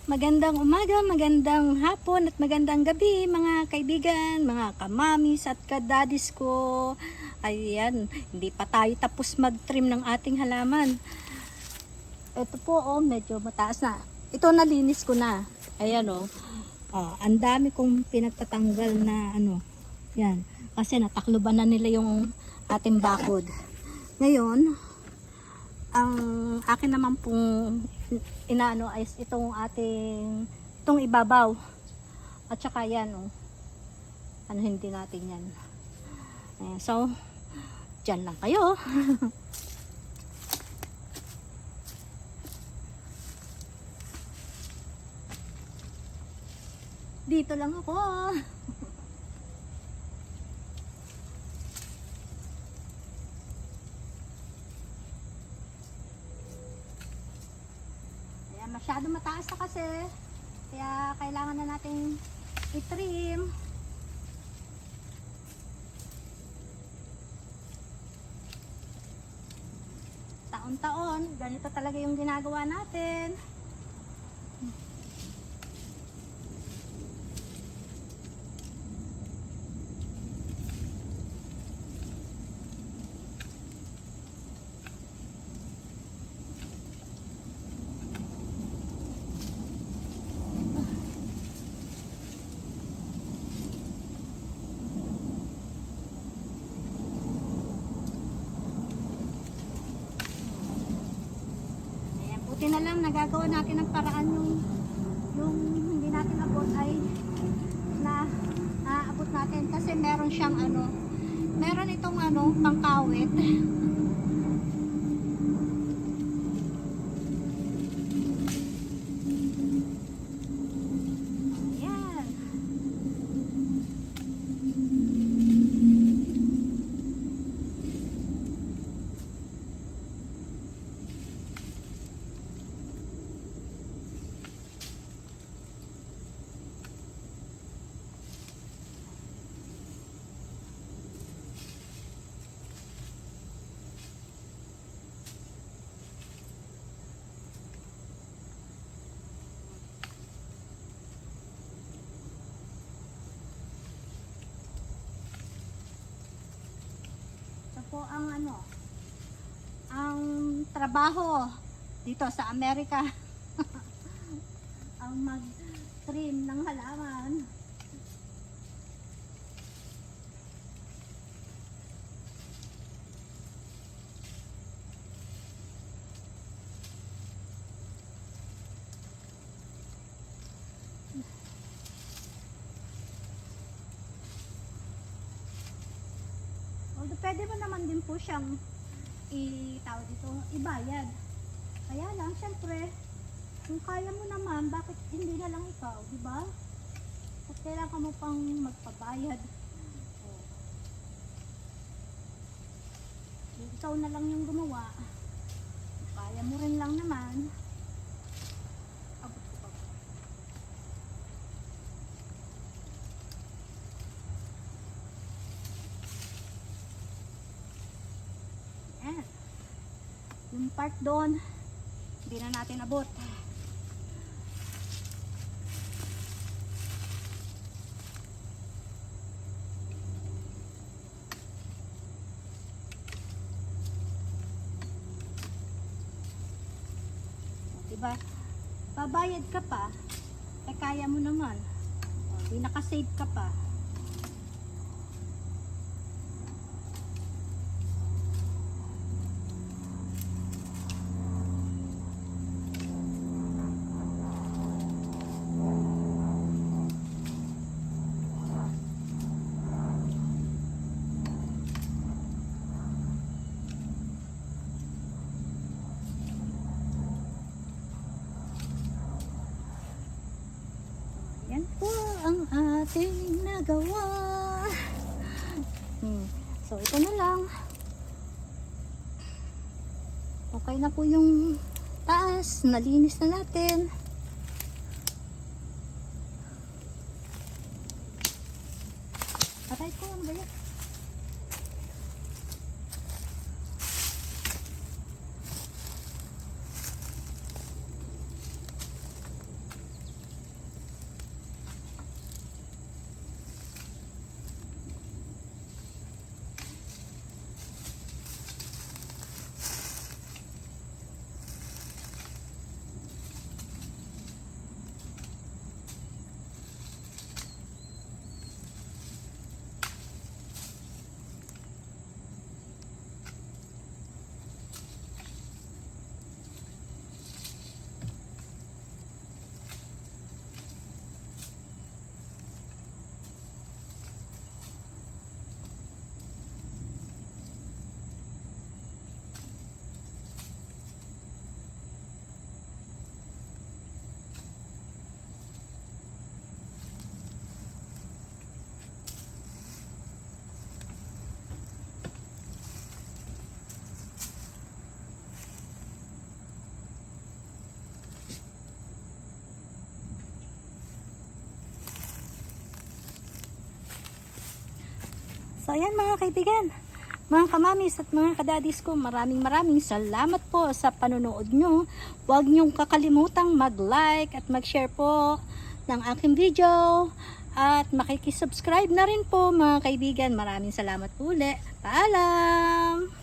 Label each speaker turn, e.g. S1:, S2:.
S1: Magandang umaga, magandang hapon at magandang gabi mga kaibigan, mga kamamis at kadadis ko. Ayan, hindi pa tayo tapos mag-trim ng ating halaman. Ito po medyo mataas na. Ito nalinis ko na. Ayan ang dami kong pinagtatanggal na yan. Kasi natakloban na nila yung ating bakod. Ngayon, ang akin naman pong inaano ay itong ibabaw at saka yan hindi natin yan. Ayan, so dyan lang kayo. Dito lang ako. Masyado mataas na kasi, kaya kailangan na natin i-trim. Taon-taon, ganito talaga yung ginagawa natin. Buti na lang nagagawa natin ang paraan yung hindi natin abot ay abot natin kasi meron siyang meron itong pangkawit. Ayan. Po ang trabaho dito sa Amerika ang mag-trim ng halaman. Pwede mo naman din po siyang ibayad. Kaya lang, syempre, kung kaya mo naman, bakit hindi na lang ikaw, di ba? At kailangan mo pang magpabayad. Ikaw na lang yung gumawa. Kaya mo rin lang naman. Abot ko pa. Yung part doon hindi na natin abot. Diba babayad ka pa kaya mo naman, di nakasave ka pa. Yan po ang ating nagawa. So ito na lang. Okay na po yung taas. Nalinis na natin. Patay ko, ano ba yan? So ayan mga kaibigan, mga kamamis at mga kadadis ko, maraming salamat po sa panonood nyo. Huwag nyong kakalimutang mag-like at mag-share po ng aking video. At makikisubscribe na rin po mga kaibigan. Maraming salamat po ulit. Paalam!